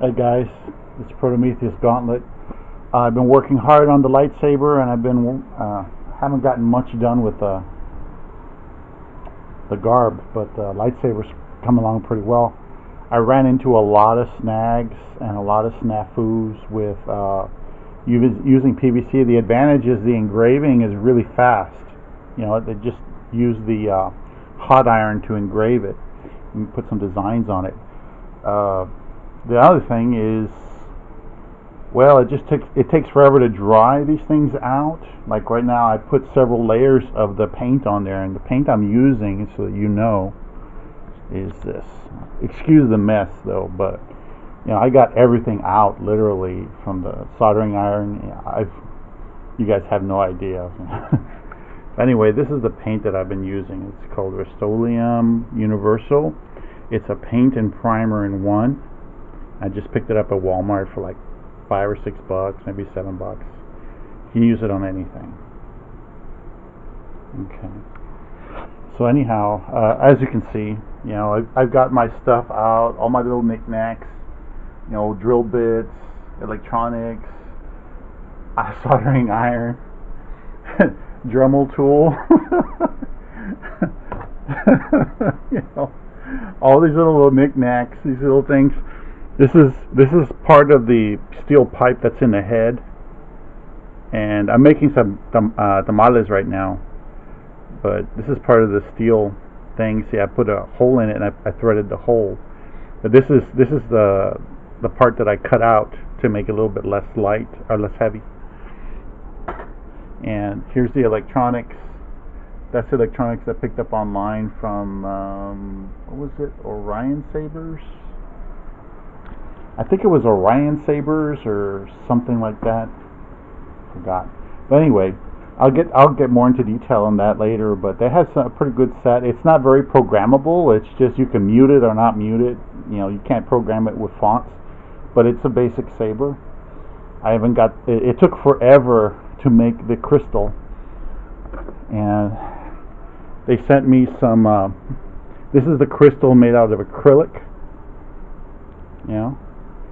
Hey guys, it's Prometheus Gauntlet. I've been working hard on the lightsaber, and I've been haven't gotten much done with the garb, but the lightsaber's come along pretty well. I ran into a lot of snags and a lot of snafus with using PVC. The advantage is the engraving is really fast. You know, they just use the hot iron to engrave it and put some designs on it. The other thing is, well, it takes forever to dry these things out. Like right now, I put several layers of the paint on there, and the paint I'm using, so that you know, is this. Excuse the mess though, but you know, I got everything out literally from the soldering iron. You guys have no idea. Anyway, this is the paint that I've been using. It's called Rust-Oleum Universal. It's a paint and primer in one. I just picked it up at Walmart for like $5 or $6, maybe $7. You can use it on anything. Okay. So anyhow, as you can see, you know, I've got my stuff out, all my little knickknacks, you know, drill bits, electronics, soldering iron, Dremel tool, you know, all these little knickknacks, these little things. This is part of the steel pipe that's in the head, and I'm making some tamales right now. But this is part of the steel thing. See, I put a hole in it and I threaded the hole. But this is the part that I cut out to make it a little bit less light or less heavy. And here's the electronics. That's the electronics I picked up online from what was it? Orion Sabers. I think it was Orion Sabers or something like that. Forgot. But anyway, I'll get more into detail on that later. But that has a pretty good set. It's not very programmable. It's just you can mute it or not mute it. You know, you can't program it with fonts. But it's a basic saber. I haven't got. It took forever to make the crystal, and they sent me some. This is the crystal made out of acrylic. You know.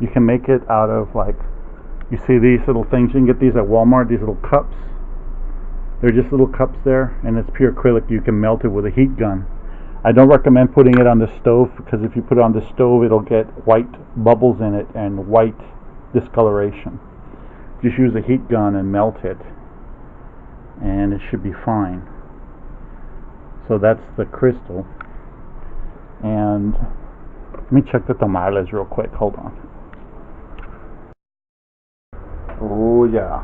You can make it out of, like, you see these little things, you can get these at Walmart, these little cups. They're just little cups there, and it's pure acrylic. You can melt it with a heat gun. I don't recommend putting it on the stove, because if you put it on the stove, it'll get white bubbles in it and white discoloration. Just use a heat gun and melt it, and it should be fine. So that's the crystal. And let me check the tamales real quick, hold on. Oh yeah,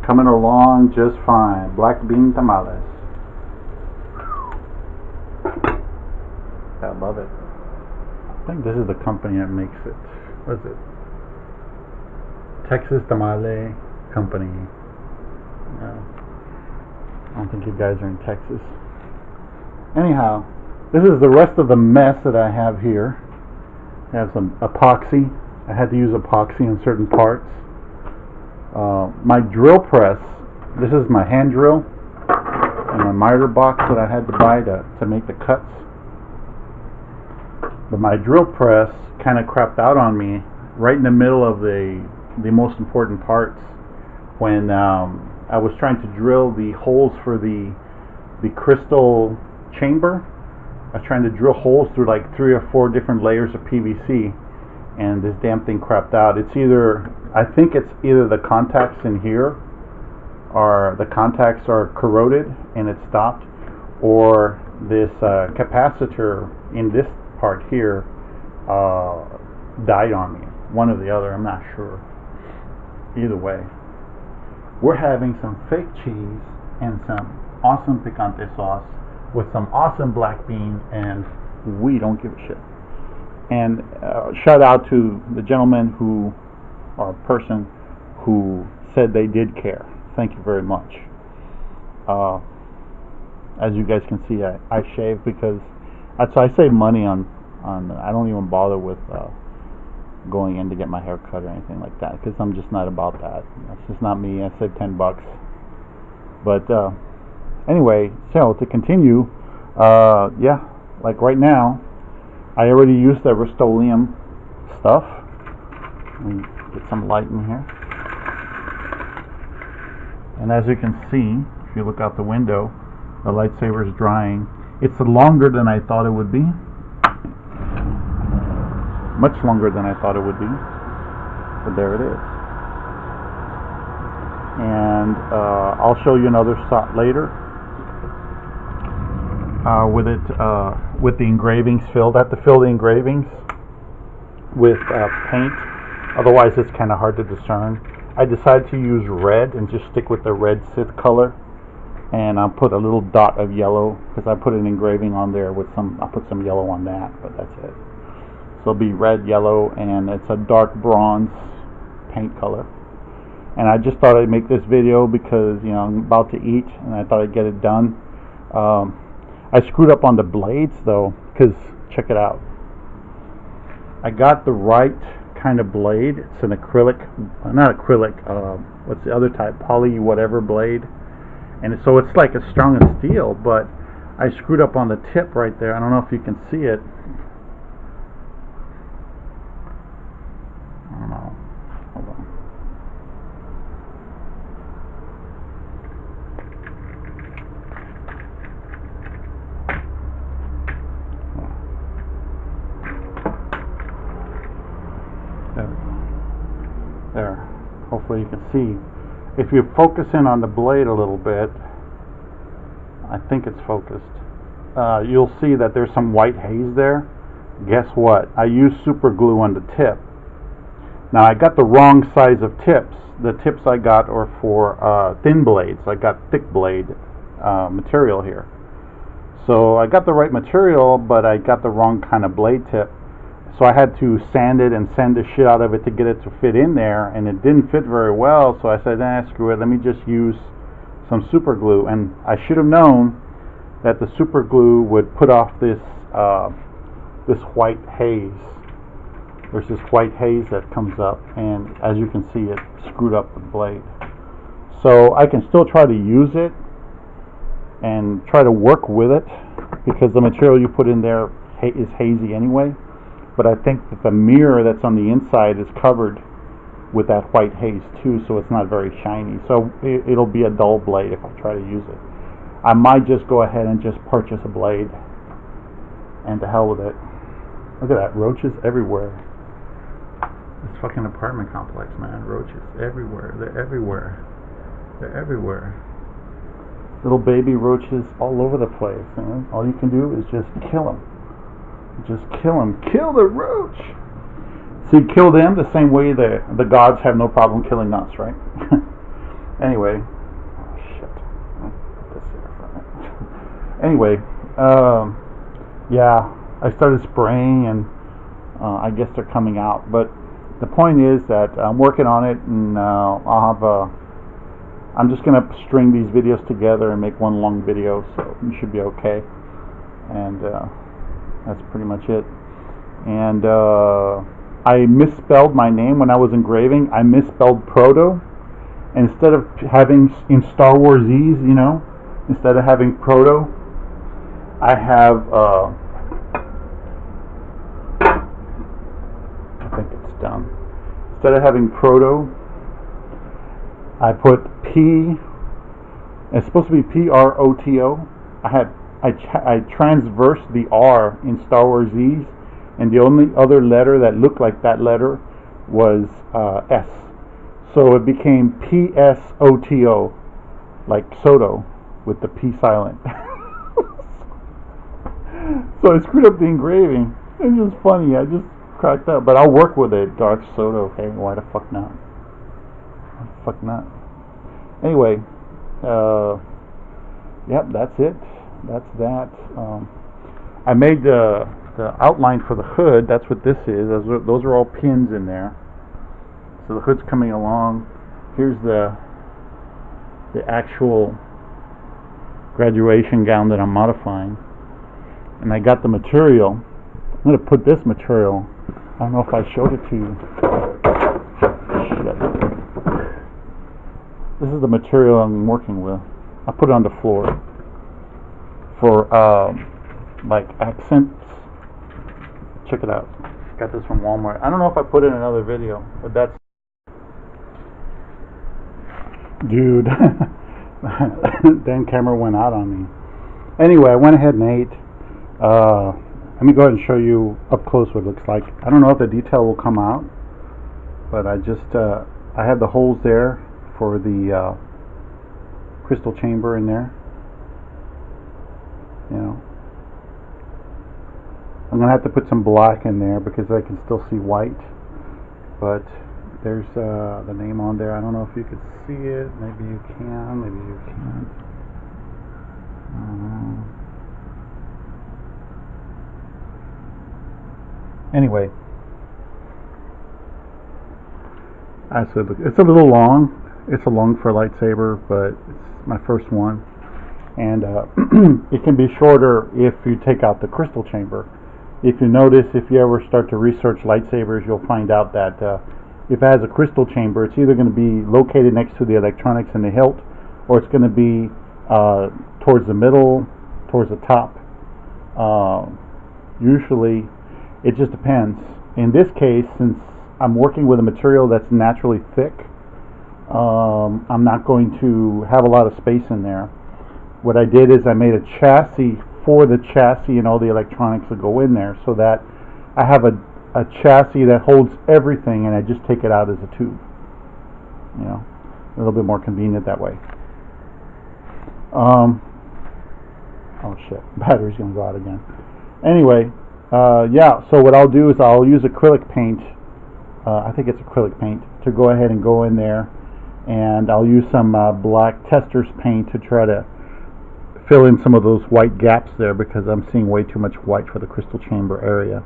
coming along just fine. Black bean tamales. I love it. I think this is the company that makes it. What is it? Texas Tamale Company. No, I don't think you guys are in Texas. Anyhow, this is the rest of the mess that I have here. I have some epoxy. I had to use epoxy in certain parts. My drill press, this is my hand drill and my miter box that I had to buy to make the cuts. But my drill press kind of crapped out on me right in the middle of the most important parts when I was trying to drill the holes for the crystal chamber. I was trying to drill holes through like 3 or 4 different layers of PVC. And this damn thing crapped out. I think it's either the contacts in here, or the contacts are corroded and it stopped, or this capacitor in this part here died on me. One or the other, I'm not sure. Either way, we're having some fake cheese and some awesome picante sauce with some awesome black bean, and we don't give a shit. And shout out to the gentleman or person who said they did care. Thank you very much. As you guys can see, I shave because so I save money on. I don't even bother with going in to get my hair cut or anything like that, because I'm just not about that. That's just not me. I save $10. But anyway, so to continue, yeah, like right now, I already used the Rust-Oleum stuff. Let me get some light in here. And as you can see, if you look out the window, the lightsaber is drying. It's longer than I thought it would be. Much longer than I thought it would be. But there it is. And I'll show you another shot later with the engravings filled. I have to fill the engravings with paint, otherwise it's kind of hard to discern. I decided to use red and just stick with the red Sith color, and I'll put a little dot of yellow because I put an engraving on there with I'll put some yellow on that, but that's it. So it'll be red, yellow, and it's a dark bronze paint color. And I just thought I'd make this video because, you know, I'm about to eat and I thought I'd get it done. I screwed up on the blades though, because check it out. I got the right kind of blade. It's an acrylic, not acrylic, what's the other type? Poly whatever blade. And so it's like as strong as steel, but I screwed up on the tip right there. I don't know if you can see it. I don't know. Hold on. There we go. There. Hopefully you can see. If you focus in on the blade a little bit, I think it's focused, you'll see that there's some white haze there. Guess what? I used super glue on the tip. Now I got the wrong size of tips. The tips I got are for thin blades. I got thick blade material here. So I got the right material, but I got the wrong kind of blade tip. So I had to sand it and sand the shit out of it to get it to fit in there, and it didn't fit very well. So I said, screw it, let me just use some super glue. And I should have known that the super glue would put off this this white haze. There's this white haze that comes up, and as you can see, it screwed up the blade. So I can still try to use it and try to work with it, because the material you put in there is hazy anyway. But I think that the mirror that's on the inside is covered with that white haze too, so it's not very shiny. So it'll be a dull blade if I try to use it. I might just go ahead and just purchase a blade, and to hell with it. Look at that, roaches everywhere. This fucking apartment complex, man. Roaches everywhere. They're everywhere. They're everywhere. Little baby roaches all over the place. Man. All you can do is just kill them. Just kill them. Kill the roach. See, kill them the same way the gods have no problem killing us, right? Anyway. Oh, shit. I'll put this here for a minute. Anyway, yeah, I started spraying, and I guess they're coming out. But the point is that I'm working on it, and I'll have I'm just going to string these videos together and make one long video, so you should be okay. And that's pretty much it. And I misspelled my name when I was engraving. I misspelled Proto. Instead of having in Star Wars E's, you know, instead of having Proto, I have I think it's done. Instead of having Proto, I put P. It's supposed to be P-R-O-T-O. I transversed the R in Star Wars E's, and the only other letter that looked like that letter was S. So it became P-S-O-T-O, like Soto, with the P silent. So I screwed up the engraving. It's just funny. I just cracked up. But I'll work with it, Darth Soto. Okay, why the fuck not? Why the fuck not? Anyway, yep, that's it. That's that. I made the outline for the hood. That's what this is. Those are all pins in there. So the hood's coming along. Here's the actual graduation gown that I'm modifying. And I got the material. I'm going to put this material. I don't know if I showed it to you. Shit. This is the material I'm working with. I put it on the floor for like accents. check it out. Got this from Walmart. I don't know if I put it in another video, but that's... Dude, then camera went out on me. Anyway, I went ahead and ate. Let me go ahead and show you up close what it looks like. I don't know if the detail will come out, but I just I had the holes there for the crystal chamber in there. You know, I'm gonna have to put some black in there because I can still see white, but there's the name on there. I don't know if you could see it. Maybe you can, maybe you can't. Anyway, it's a little long. It's a long for a lightsaber, but it's my first one. And it can be shorter if you take out the crystal chamber. If you notice, if you ever start to research lightsabers, you'll find out that if it has a crystal chamber, it's either going to be located next to the electronics in the hilt, or it's going to be towards the middle, towards the top. Usually, it just depends. In this case, since I'm working with a material that's naturally thick, I'm not going to have a lot of space in there. What I did is I made a chassis for the chassis and all the electronics that go in there, so that I have a chassis that holds everything, and I just take it out as a tube. You know, a little bit more convenient that way. Oh shit, battery's gonna go out again. Anyway, yeah, so what I'll do is I'll use acrylic paint, I think it's acrylic paint, to go ahead and go in there, and I'll use some black tester's paint to try to fill in some of those white gaps there, because I'm seeing way too much white for the crystal chamber area.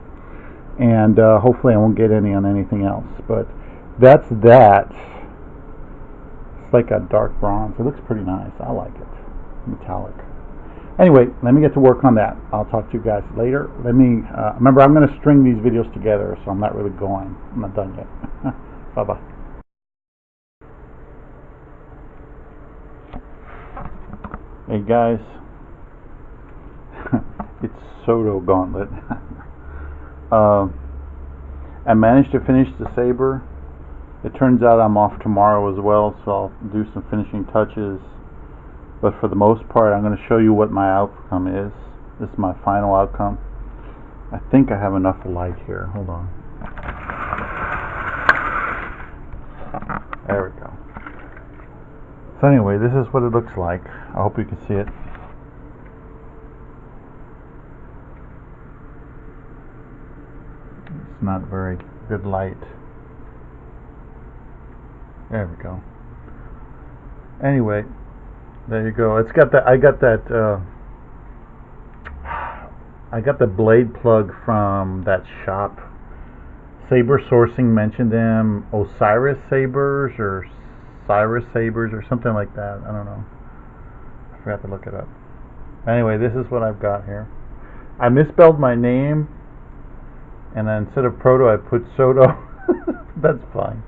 And hopefully I won't get any on anything else. But that's that. It's like a dark bronze. It looks pretty nice. I like it. Metallic. Anyway, let me get to work on that. I'll talk to you guys later. Let me remember, I'm going to string these videos together, so I'm not really going. I'm not done yet. Bye-bye. Hey guys, it's Soto Gauntlet. I managed to finish the saber. It turns out I'm off tomorrow as well, so I'll do some finishing touches. But for the most part, I'm going to show you what my outcome is. This is my final outcome. I think I have enough light here. Hold on. There we go. So anyway, this is what it looks like. I hope you can see it. It's not very good light. There we go. Anyway, there you go. It's got that. I got the blade plug from that shop. Saber Sourcing mentioned them. Osiris Sabers or Cyrus Sabers or something like that. I don't know. I forgot to look it up. Anyway, this is what I've got here. I misspelled my name, and then instead of Proto, I put Soto. That's fine.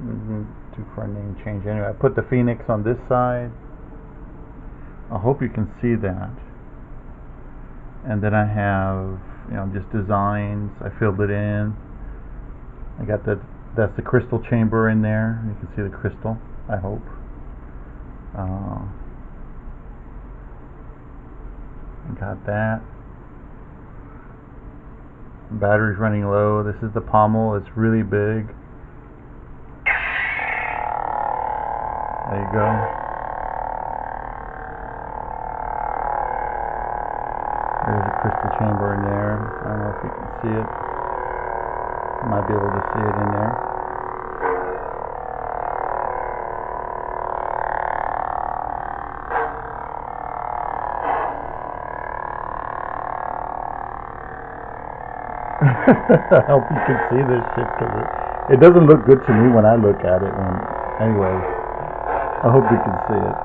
Due for a name change. Anyway, I put the Phoenix on this side. I hope you can see that. And then I have, you know, just designs. I filled it in. I got that. That's the crystal chamber in there. You can see the crystal, I hope. Got that. Battery's running low. This is the pommel. It's really big. There you go. There's a crystal chamber in there. I don't know if you can see it. Might be able to see it in there. I hope you can see this shit, because it doesn't look good to me when I look at it. Anyway, I hope you can see it.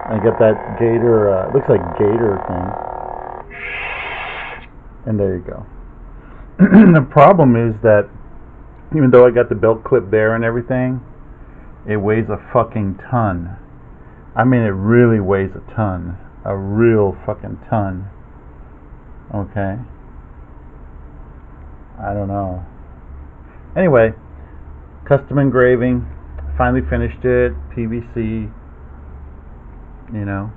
I got that gator, looks like gator thing. And there you go. The problem is that even though I got the belt clip there and everything, it weighs a fucking ton. I mean, it really weighs a ton. A real fucking ton. Okay. I don't know. Anyway, custom engraving. Finally finished it. PVC. You know.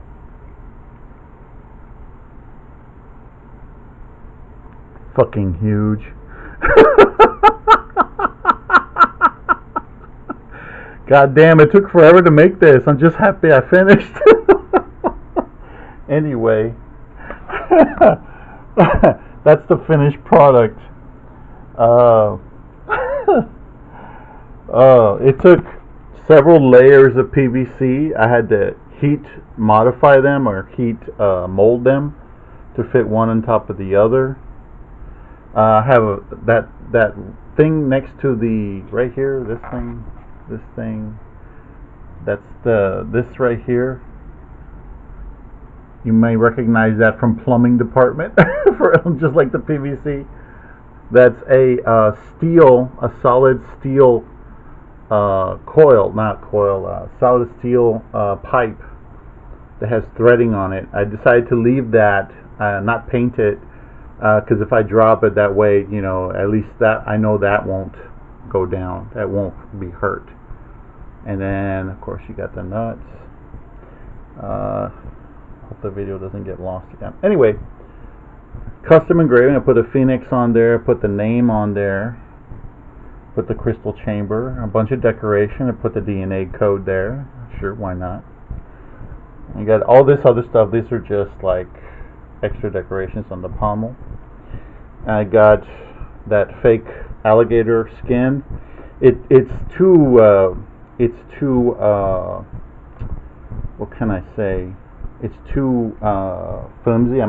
Fucking huge. God damn, it took forever to make this. I'm just happy I finished. Anyway. That's the finished product. Uh, it took several layers of PVC. I had to heat modify them or heat mold them to fit one on top of the other. I have that thing next to the right here. This thing. That's this right here. You may recognize that from plumbing department, for just like the PVC. That's a solid steel solid steel pipe that has threading on it. I decided to leave that, not paint it, because if I drop it that way, you know, at least that I know that won't go down. That won't be hurt. And then, of course, you got the nuts. Hope the video doesn't get lost again. Anyway, custom engraving. I put a phoenix on there, put the name on there, put the crystal chamber, a bunch of decoration. I put the DNA code there. Sure, why not? You got all this other stuff. These are just like extra decorations on the pommel. I got that fake alligator skin. It's too what can I say? It's too flimsy.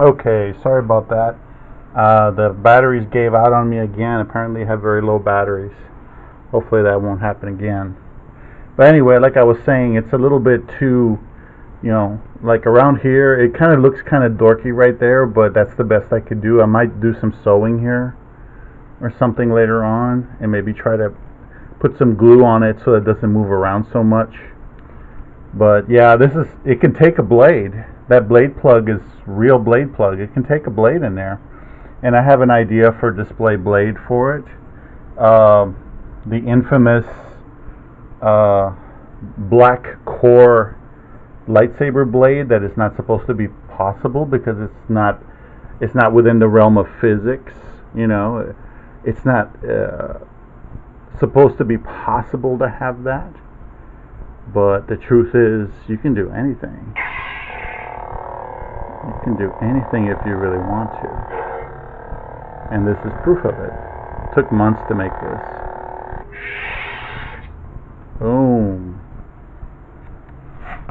Okay, sorry about that. The batteries gave out on me again. Apparently I have very low batteries. Hopefully that won't happen again. But anyway, like I was saying, it's a little bit too, you know, like around here, it kind of looks kind of dorky right there, but that's the best I could do. I might do some sewing here or something later on, and maybe try to put some glue on it so it doesn't move around so much. But yeah, it can take a blade. That blade plug is real blade plug. It can take a blade in there. And I have an idea for display blade for it. The infamous black core lightsaber blade that is not supposed to be possible because it's not within the realm of physics. You know, it's not supposed to be possible to have that. But the truth is, you can do anything. You can do anything if you really want to. And this is proof of it. It took months to make this. Boom.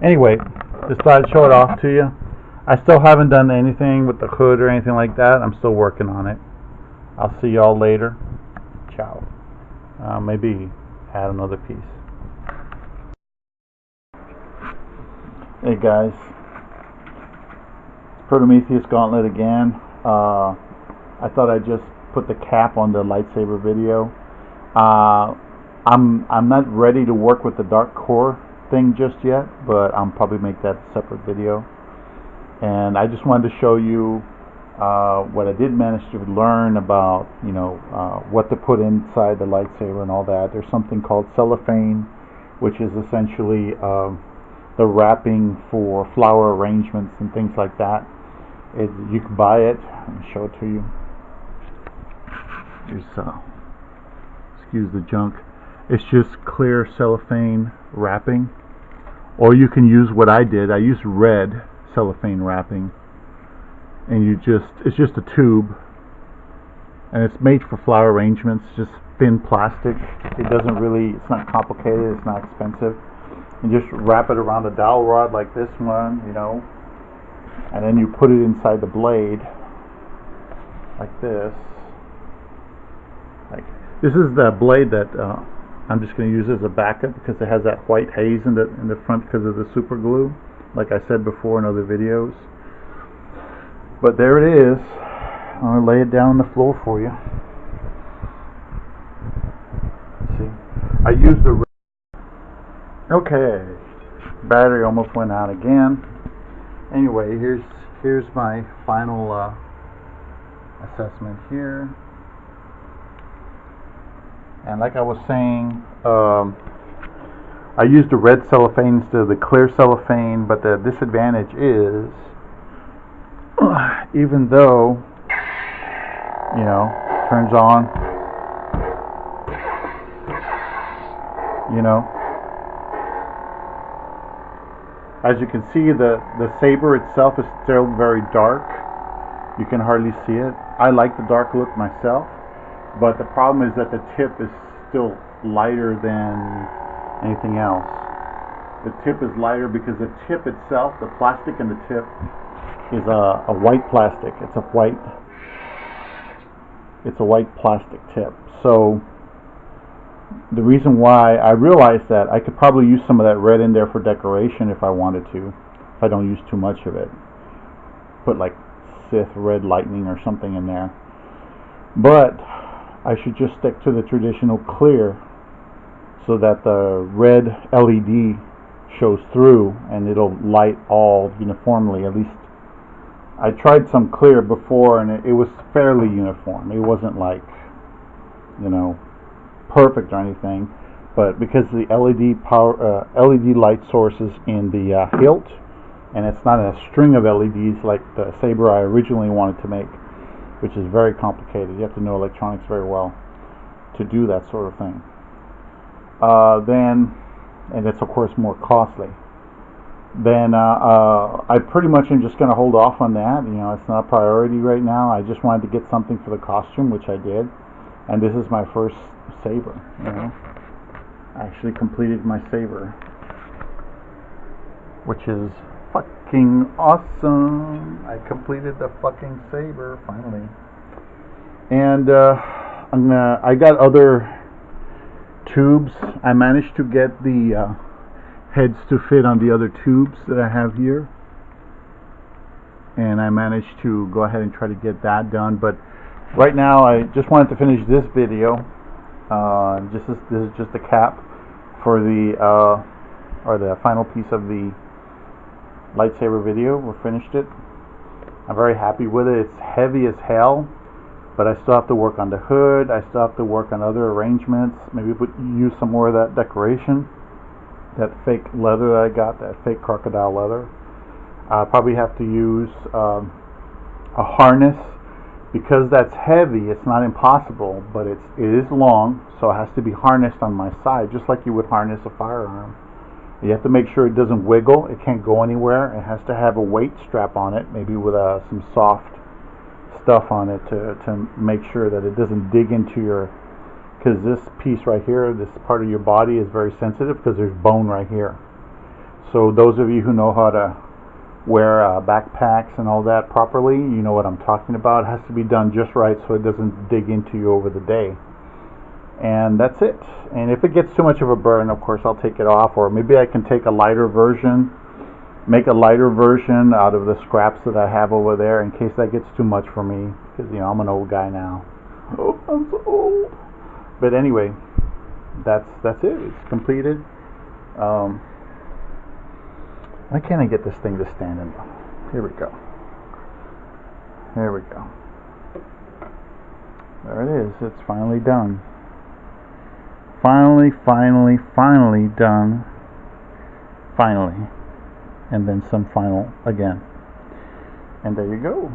Anyway, just thought I'd show it off to you. I still haven't done anything with the hood or anything like that. I'm still working on it. I'll see y'all later. Ciao. Maybe add another piece. Hey guys, Prometheus Gauntlet again. I thought I'd just put the cap on the lightsaber video. I'm not ready to work with the dark core thing just yet, but I'll probably make that a separate video. And I just wanted to show you what I did manage to learn about, you know, what to put inside the lightsaber and all that. There's something called cellophane, which is essentially the wrapping for flower arrangements and things like that. You can buy it. Let me show it to you. Here's, excuse the junk. It's just clear cellophane wrapping, or you can use what I did. I used red cellophane wrapping, and it's just a tube, and it's made for flower arrangements. Just thin plastic. It's not complicated. It's not expensive. And just wrap it around a dowel rod like this one, you know, and then you put it inside the blade like this. Like this is the blade that I'm just going to use as a backup because it has that white haze in the front because of the super glue, like I said before in other videos. But there it is. I'm going to lay it down on the floor for you. See, I used the. Okay, battery almost went out again. Anyway, here's my final assessment here. And like I was saying, I used the red cellophane instead of the clear cellophane, but the disadvantage is, even though, you know, turns on, you know, as you can see, the saber itself is still very dark. You can hardly see it. I like the dark look myself, but the problem is that the tip is still lighter than anything else. The tip is lighter because the tip itself, the plastic in the tip, is a white plastic. It's a white plastic tip. So the reason why I realized that I could probably use some of that red in there for decoration if I wanted to, if I don't use too much of it. Put like Sith red lightning or something in there. But I should just stick to the traditional clear so that the red LED shows through and it'll light all uniformly. At least I tried some clear before and it was fairly uniform. It wasn't like, you know, perfect or anything, but because the LED light source is in the hilt, and it's not a string of LEDs like the saber I originally wanted to make, which is very complicated. You have to know electronics very well to do that sort of thing. And it's of course more costly. Then I pretty much am just going to hold off on that. You know, it's not a priority right now. I just wanted to get something for the costume, which I did, and this is my first saber. You know, I actually completed my saber, which is fucking awesome. I completed the fucking saber finally, and I got other tubes. I managed to get the heads to fit on the other tubes that I have here, and I managed to go ahead and try to get that done. But right now I just wanted to finish this video. This is just a cap for the or the final piece of the lightsaber video. We finished it. I'm very happy with it. It's heavy as hell, but I still have to work on the hood. I still have to work on other arrangements. Maybe use some more of that decoration, that fake leather that I got, that fake crocodile leather. I'll probably have to use a harness, because that's heavy. It's not impossible, but it is long, so it has to be harnessed on my side, just like you would harness a firearm. You have to make sure it doesn't wiggle. It can't go anywhere. It has to have a weight strap on it, maybe with some soft stuff on it to make sure that it doesn't dig into your, because this piece right here, this part of your body is very sensitive because there's bone right here. So those of you who know how to wear backpacks and all that properly, you know what I'm talking about. It has to be done just right so it doesn't dig into you over the day. And that's it. And if it gets too much of a burn, of course I'll take it off, or maybe I can take a lighter version, make a lighter version out of the scraps that I have over there, in case that gets too much for me, because, you know, I'm an old guy now. Oh, I'm so old. But anyway, that's it. It's completed. Why can't I get this thing to stand in? Here we go. Here we go. There it is. It's finally done. Finally done. Finally. And then some final again. And there you go.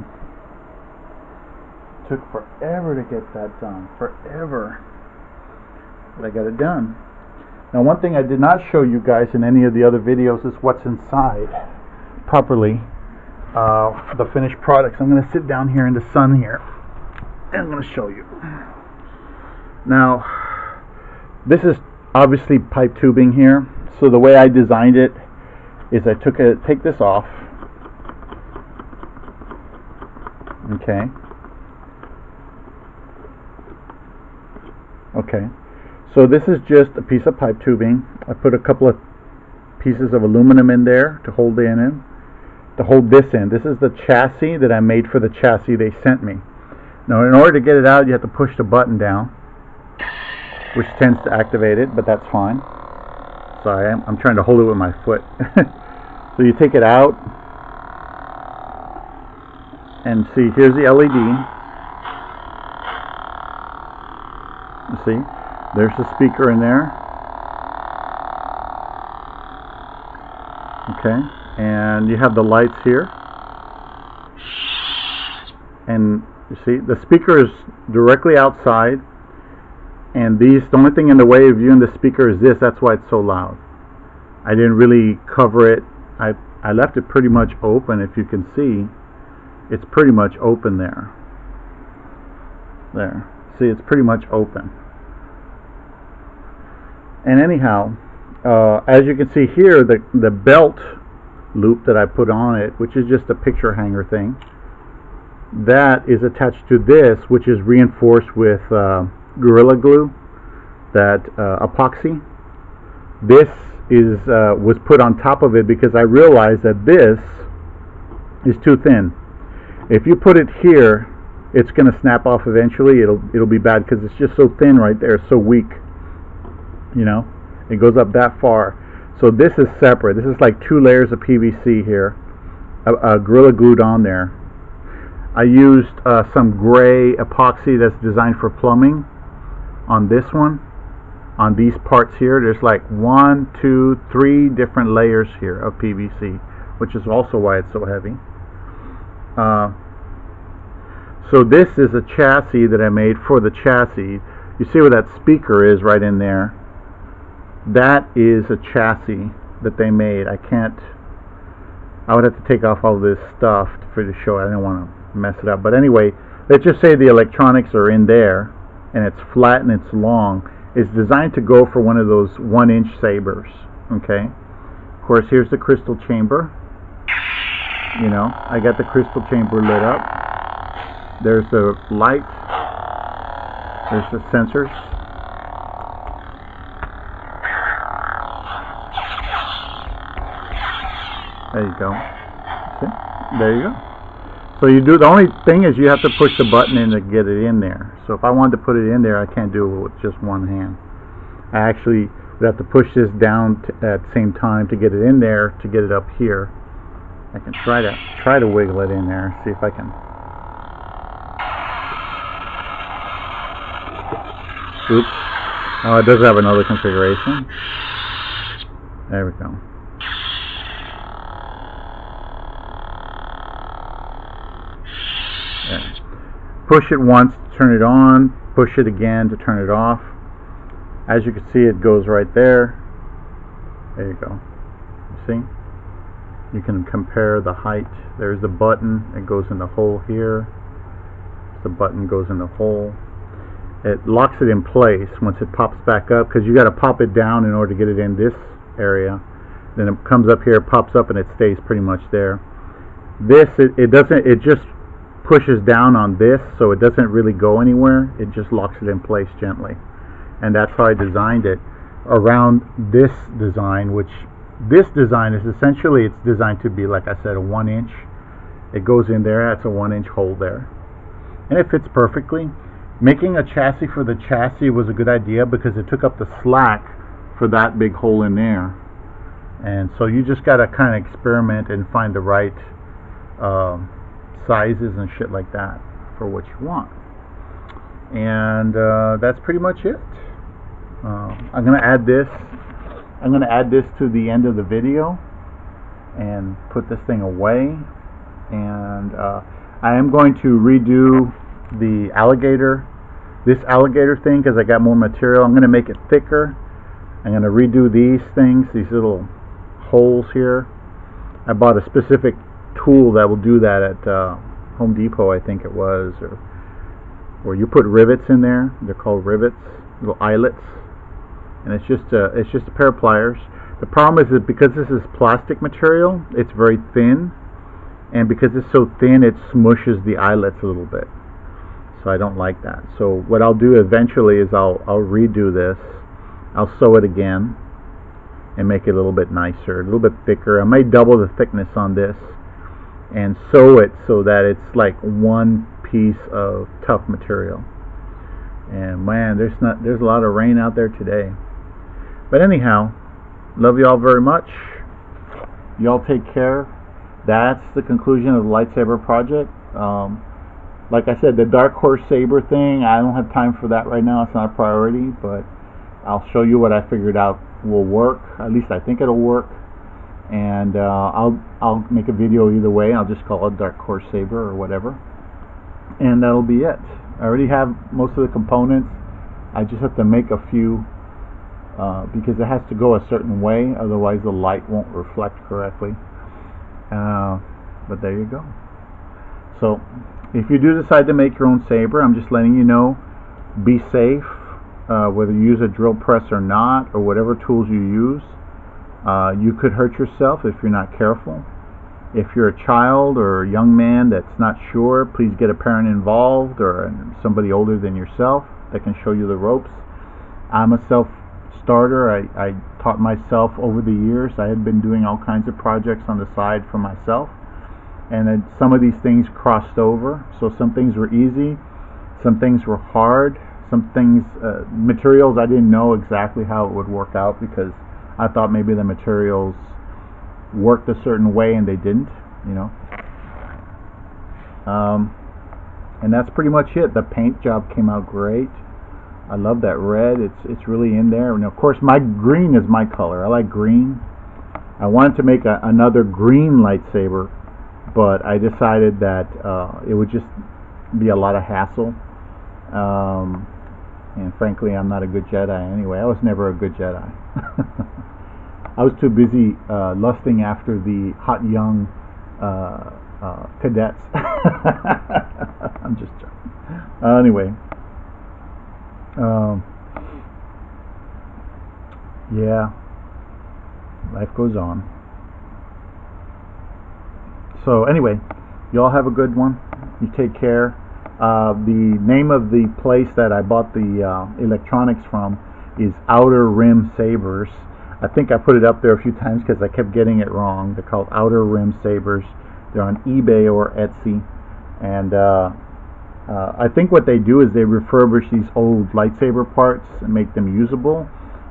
Took forever to get that done. Forever. But I got it done. Now, one thing I did not show you guys in any of the other videos is what's inside properly. The finished products. I'm going to sit down here in the sun here, and I'm going to show you. Now, this is obviously pipe tubing here. So the way I designed it is I take this off. Okay. Okay. So this is just a piece of pipe tubing. I put a couple of pieces of aluminum in there to hold this in. This is the chassis that I made for the chassis they sent me. Now, in order to get it out, you have to push the button down, which tends to activate it, but that's fine. Sorry, I'm trying to hold it with my foot. So you take it out, And see, here's the LED. You see, there's the speaker in there. Okay, and you have the lights here. And you see, the speaker is directly outside. And the only thing in the way of viewing the speaker is this. That's why it's so loud. I didn't really cover it. I left it pretty much open. If you can see, it's pretty much open there. There. See, it's pretty much open. And anyhow, as you can see here, the belt loop that I put on it, which is just a picture hanger thing, that is attached to this, which is reinforced with Gorilla Glue, that epoxy. This is was put on top of it because I realized that this is too thin. If you put it here, it's going to snap off eventually. It'll be bad because it's just so thin right there, so weak. You know, it goes up that far. So this is separate. This is like 2 layers of PVC here, Gorilla Glued on there. I used some gray epoxy that's designed for plumbing on this one. On these parts here, there's like 1, 2, 3 different layers here of PVC, which is also why it's so heavy. So this is a chassis that I made for the chassis. You see where that speaker is right in there? That is a chassis that they made. I would have to take off all this stuff for you to show. I didn't want to mess it up. But anyway, let's just say the electronics are in there, and it's flat and it's long. It's designed to go for one of those 1-inch sabers. Okay. Of course, here's the crystal chamber. You know, I got the crystal chamber lit up. There's the light. There's the sensors. There you go. See? There you go. So you do, the only thing is you have to push the button in to get it in there. So if I wanted to put it in there, I can't do it with just one hand. I actually would have to push this down at the same time to get it in there, to get it up here. I can try to wiggle it in there, see if I can. Oops. Oh, it does have another configuration. There we go. There. Push it once to turn it on, push it again to turn it off. As you can see, it goes right there. There you go. You see? You can compare the height. There's the button. It goes in the hole here. The button goes in the hole. It locks it in place once it pops back up, because you got to pop it down in order to get it in this area. Then it comes up here, pops up, and it stays pretty much there. This, it doesn't. It just pushes down on this, so it doesn't really go anywhere. It just locks it in place gently, and that's how I designed it around this design. Which this design is essentially, it's designed to be, like I said, a 1-inch. It goes in there. That's a 1-inch hole there, and it fits perfectly. Making a chassis for the chassis was a good idea because it took up the slack for that big hole in there. And so you just got to kind of experiment and find the right sizes and shit like that for what you want. And that's pretty much it. I'm going to add this. I'm going to add this to the end of the video and put this thing away. And I am going to redo the alligator, this alligator thing, because I got more material. I'm going to make it thicker. I'm going to redo these things, these little holes here. I bought a specific tool that will do that at Home Depot, I think it was, or where you put rivets in there. They're called rivets, little eyelets, and it's just a pair of pliers. The problem is that because this is plastic material, it's very thin, and because it's so thin, it smushes the eyelets a little bit. So I don't like that. So what I'll do eventually is I'll redo this. I'll sew it again and make it a little bit nicer, a little bit thicker. I may double the thickness on this and sew it so that it's like one piece of tough material. And man, there's a lot of rain out there today. But anyhow, love you all very much. Y'all take care. That's the conclusion of the Lightsaber project. Like I said, the dark horse saber thing, I don't have time for that right now. It's not a priority, but I'll show you what I figured out will work. At least I think it'll work. And I'll make a video either way. I'll just call it dark horse saber or whatever. And that'll be it. I already have most of the components. I just have to make a few because it has to go a certain way, otherwise the light won't reflect correctly. But there you go. So if you do decide to make your own saber, I'm just letting you know, be safe, whether you use a drill press or not, or whatever tools you use. You could hurt yourself if you're not careful. If you're a child or a young man that's not sure, please get a parent involved or somebody older than yourself that can show you the ropes. I'm a self-starter. I taught myself over the years. I had been doing all kinds of projects on the side for myself. And then some of these things crossed over. So some things were easy, some things were hard, some things, materials I didn't know exactly how it would work out because I thought maybe the materials worked a certain way and they didn't, you know. And that's pretty much it. The paint job came out great. I love that red. It's really in there. And of course my green is my color. I like green. I wanted to make another green lightsaber, but I decided that it would just be a lot of hassle. And frankly, I'm not a good Jedi anyway. I was never a good Jedi. I was too busy lusting after the hot young cadets. I'm just joking. Anyway. Yeah. Life goes on. So anyway, you all have a good one. You take care. The name of the place that I bought the electronics from is Outer Rim Sabers. I think I put it up there a few times because I kept getting it wrong. They're called Outer Rim Sabers. They're on eBay or Etsy. And I think what they do is they refurbish these old lightsaber parts and make them usable.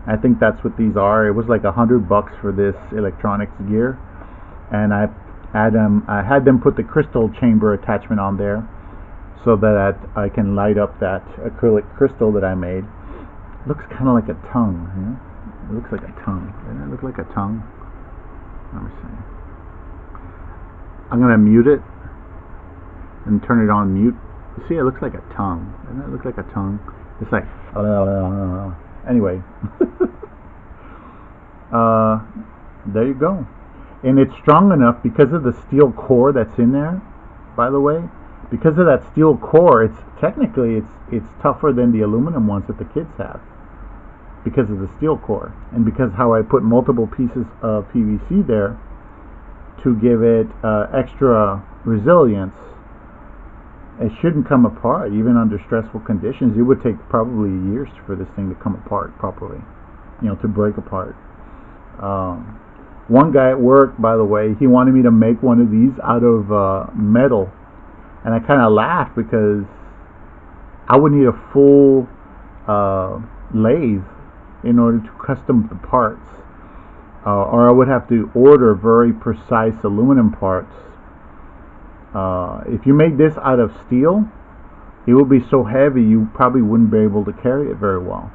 I think that's what these are. It was like $100 for this electronics gear. And I had them put the crystal chamber attachment on there so that I can light up that acrylic crystal that I made. Looks kind of like a tongue. Yeah? It looks like a tongue. Doesn't it look like a tongue? Let me see. I'm going to mute it and turn it on mute. You see, it looks like a tongue. Doesn't it look like a tongue? It's like, anyway. There you go. And it's strong enough because of the steel core that's in there, by the way. Because of that steel core, it's tougher than the aluminum ones that the kids have. Because of the steel core. And because how I put multiple pieces of PVC there to give it extra resilience, it shouldn't come apart even under stressful conditions. It would take probably years for this thing to come apart properly, you know, to break apart. One guy at work, by the way, he wanted me to make one of these out of metal, and I kind of laughed because I would need a full lathe in order to custom the parts, or I would have to order very precise aluminum parts. If you made this out of steel, it would be so heavy you probably wouldn't be able to carry it very well.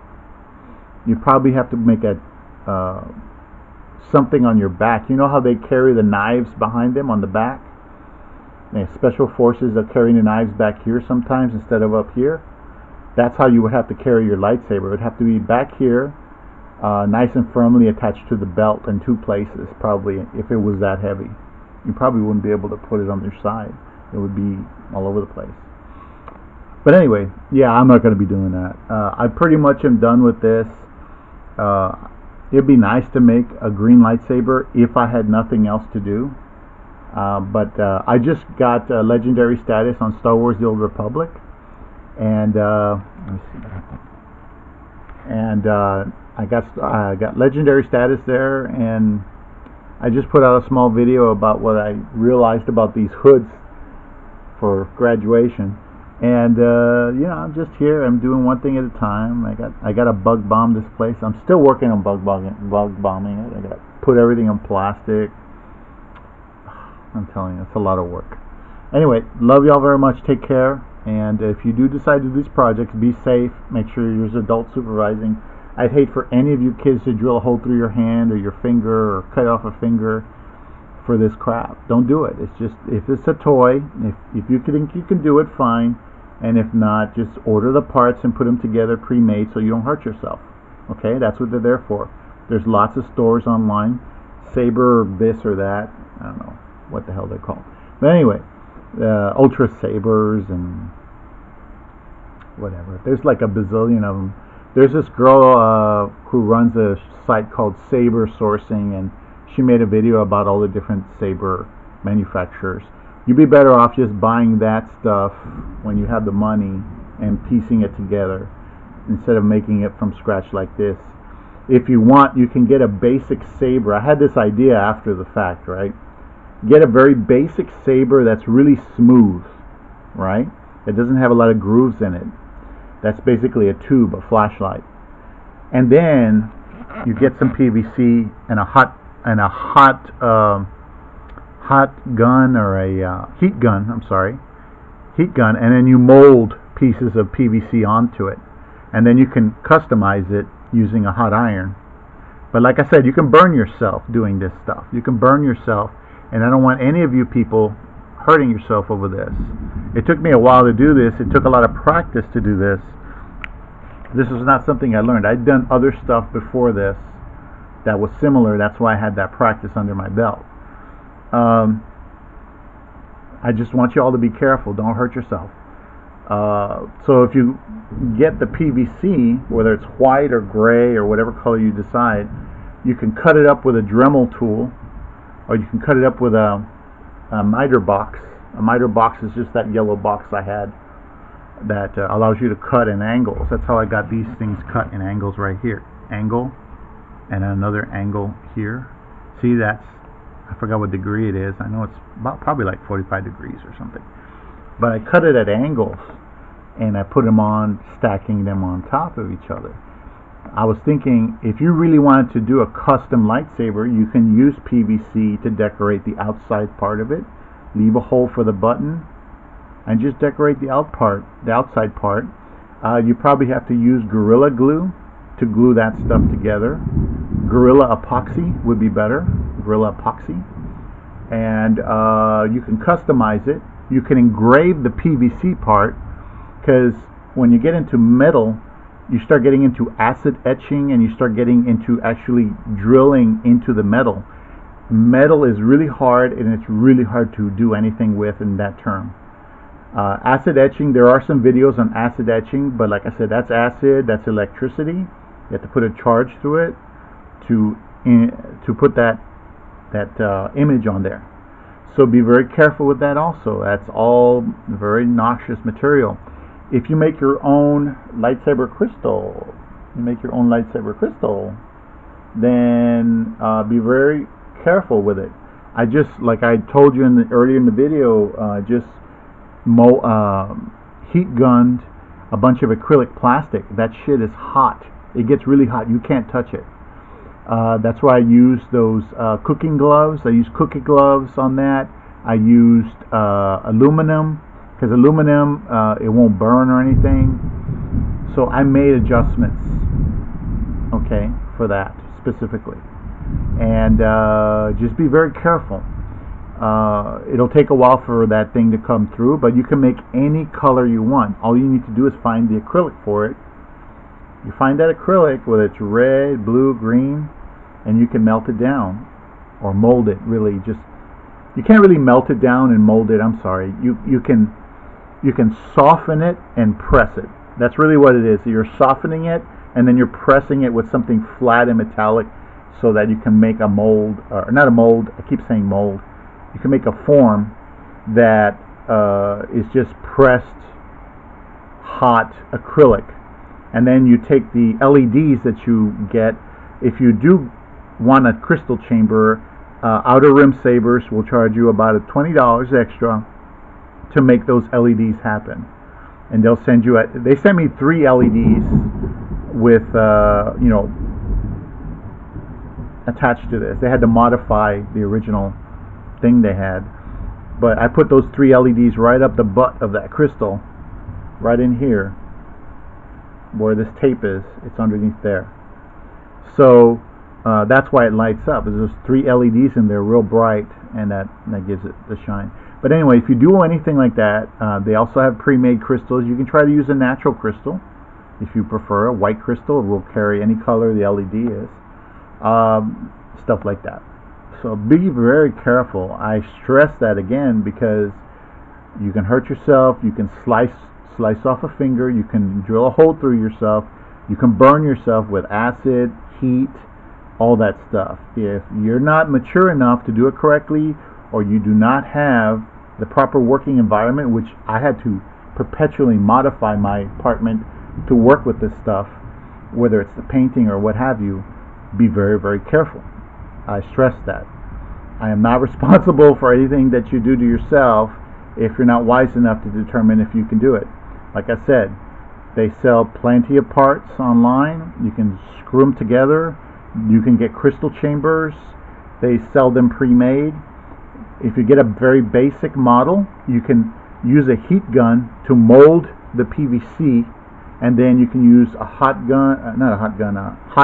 You'd probably have to make something on your back. You know how they carry the knives behind them on the back? Special forces are carrying the knives back here sometimes instead of up here. That's how you would have to carry your lightsaber. It would have to be back here, nice and firmly attached to the belt in two places, probably, if it was that heavy. You probably wouldn't be able to put it on your side. It would be all over the place. But anyway, yeah, I'm not going to be doing that. I pretty much am done with this. It'd be nice to make a green lightsaber if I had nothing else to do. But I just got legendary status on Star Wars: The Old Republic, and let me see. And I got legendary status there, and I just put out a small video about what I realized about these hoods for graduation. And you know, I'm just here. I'm doing one thing at a time. I got to bug bomb this place. I'm still working on bug bombing it. I got to put everything in plastic. I'm telling you, it's a lot of work. Anyway, love y'all very much. Take care. And if you do decide to do these projects, be safe. Make sure there's adult supervising. I'd hate for any of you kids to drill a hole through your hand or your finger or cut off a finger for this crap. Don't do it. It's just, if it's a toy, if you think you can do it, fine. And if not, just order the parts and put them together pre-made so you don't hurt yourself. Okay, that's what they're there for. There's lots of stores online, Saber or this or that. I don't know what the hell they're called. But anyway, Ultra Sabers and whatever. There's like a bazillion of them. There's this girl who runs a site called Saber Sourcing, and she made a video about all the different saber manufacturers. You'd be better off just buying that stuff when you have the money and piecing it together instead of making it from scratch like this. If you want, you can get a basic saber. I had this idea after the fact, right? Get a very basic saber that's really smooth, right? It doesn't have a lot of grooves in it. That's basically a tube, a flashlight. And then you get some PVC and a hot gun, or a heat gun, and then you mold pieces of PVC onto it, and then you can customize it using a hot iron. But like I said, you can burn yourself doing this stuff. You can burn yourself, and I don't want any of you people hurting yourself over this. It took me a while to do this. It took a lot of practice to do this. This was not something I learned. I'd done other stuff before this that was similar. That's why I had that practice under my belt. I just want you all to be careful. Don't hurt yourself. So if you get the PVC, whether it's white or gray or whatever color you decide, you can cut it up with a Dremel tool, or you can cut it up with a miter box. A miter box is just that yellow box I had that allows you to cut in angles. That's how I got these things cut in angles right here. Angle, and another angle here. See, that's, I forgot what degree it is. I know it's probably like 45 degrees or something. But I cut it at angles, and I put them on, stacking them on top of each other. I was thinking, if you really wanted to do a custom lightsaber, you can use PVC to decorate the outside part of it. Leave a hole for the button, and just decorate the outside part. You probably have to use Gorilla Glue to glue that stuff together. Gorilla Epoxy would be better. Gorilla Epoxy. And you can customize it. You can engrave the PVC part, because when you get into metal, you start getting into acid etching, and you start getting into actually drilling into the metal. Metal is really hard, and it's really hard to do anything with in that term. Acid etching, there are some videos on acid etching, but like I said, that's acid, that's electricity. You have to put a charge through it to put that image on there. So be very careful with that also. That's all very noxious material. If you make your own lightsaber crystal, then be very careful with it. I just, like I told you earlier in the video, just heat gunned a bunch of acrylic plastic. That shit is hot. It gets really hot. You can't touch it. That's why I used those cooking gloves. I used cooking gloves on that. I used aluminum, because aluminum, it won't burn or anything. So I made adjustments, okay, for that specifically. And just be very careful. It'll take a while for that thing to come through, but you can make any color you want. All you need to do is find the acrylic for it. You find that acrylic, whether it's red, blue, green, and you can melt it down or mold it. Really, just, you can't really melt it down and mold it. I'm sorry. You can soften it and press it. That's really what it is. You're softening it, and then you're pressing it with something flat and metallic, so that you can make a mold, or not a mold. I keep saying mold. You can make a form that is just pressed hot acrylic. And then you take the LEDs that you get. If you do want a crystal chamber, Outer Rim Sabers will charge you about $20 extra to make those LEDs happen. And they'll send you, they sent me 3 LEDs with, attached to this. They had to modify the original thing they had. But I put those 3 LEDs right up the butt of that crystal, right in here, where this tape is. It's underneath there. So that's why it lights up. There's 3 LEDs in there, real bright, and that gives it the shine. But anyway, if you do anything like that, they also have pre-made crystals. You can try to use a natural crystal if you prefer. A white crystal will carry any color the LED is. Stuff like that. So be very careful. I stress that again because you can hurt yourself. You can slice off a finger. You can drill a hole through yourself. You can burn yourself with acid, heat, all that stuff. If you're not mature enough to do it correctly, or you do not have the proper working environment, which I had to perpetually modify my apartment to work with this stuff, whether it's the painting or what have you, be very, very careful. I stress that. I am not responsible for anything that you do to yourself if you're not wise enough to determine if you can do it. Like I said, they sell plenty of parts online. You can screw them together. You can get crystal chambers. They sell them pre-made. If you get a very basic model, you can use a heat gun to mold the PVC, and then you can use a hot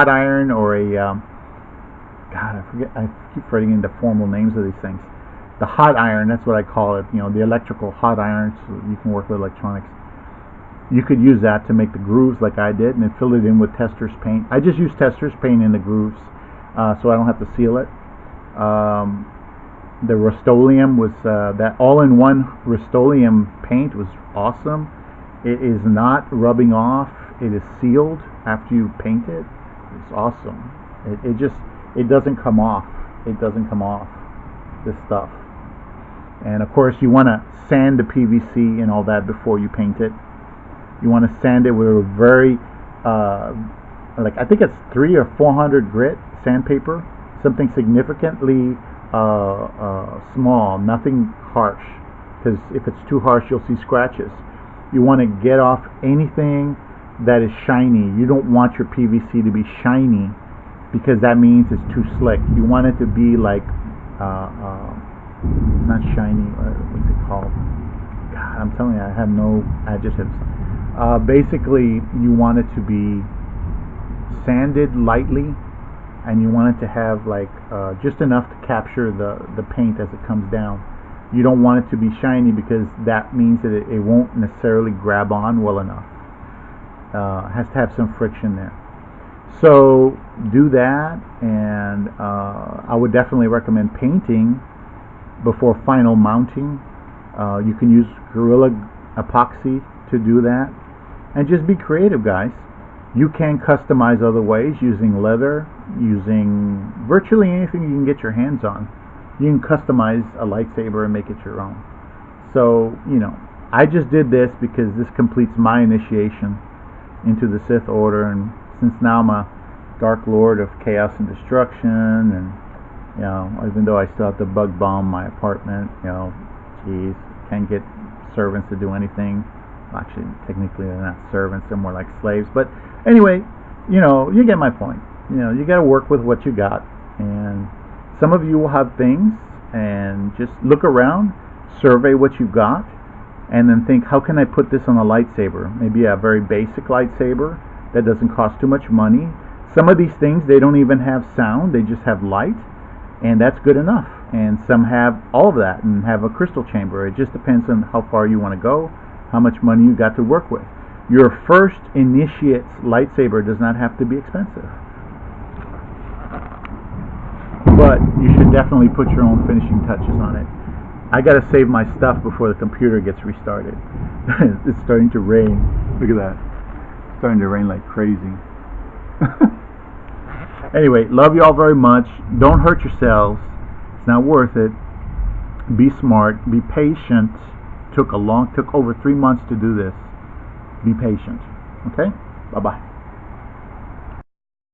iron, or a I keep forgetting the formal names of these things. The hot iron, that's what I call it. The electrical hot iron, so you can work with electronics. You could use that to make the grooves like I did, and then fill it in with Tester's paint. I just use Tester's paint in the grooves, so I don't have to seal it. The Rust-Oleum was that all-in-one Rust-Oleum paint was awesome. It is not rubbing off. It is sealed after you paint it. It's awesome. It doesn't come off. It doesn't come off, this stuff. And of course, you want to sand the PVC and all that before you paint it. You want to sand it with a very I think it's 300 or 400 grit sandpaper, something significantly small, nothing harsh, because if it's too harsh you'll see scratches. You want to get off anything that is shiny. You don't want your PVC to be shiny, because that means it's too slick. You want it to be like not shiny, what's it called? God, I'm telling you, I have no adjectives. Basically, you want it to be sanded lightly, and you want it to have like just enough to capture the paint as it comes down. You don't want it to be shiny, because that means that it won't necessarily grab on well enough. It has to have some friction there. So do that, and I would definitely recommend painting before final mounting. You can use Gorilla Epoxy to do that, and just be creative, guys. You can customize other ways, using leather, using virtually anything you can get your hands on. You can customize a lightsaber and make it your own. So, I just did this because this completes my initiation into the Sith Order, and since now I'm a Dark Lord of Chaos and Destruction, and even though I still have to bug bomb my apartment, can't get servants to do anything. Actually, technically they're not servants, they're more like slaves. But anyway, you get my point. You got to work with what you got, and some of you will have things, and just look around, survey what you've got, and then think, how can I put this on a lightsaber? Maybe a very basic lightsaber that doesn't cost too much money. Some of these things, they don't even have sound, they just have light, and that's good enough. And some have all of that and have a crystal chamber. It just depends on how far you want to go, how much money you got to work with. Your first initiate's lightsaber does not have to be expensive, but you should definitely put your own finishing touches on it. I gotta save my stuff before the computer gets restarted. It's starting to rain. Look at that. It's starting to rain like crazy. Anyway, love you all very much. Don't hurt yourselves. It's not worth it. Be smart. Be patient. Took over 3 months to do this. Be patient. Okay? Bye-bye.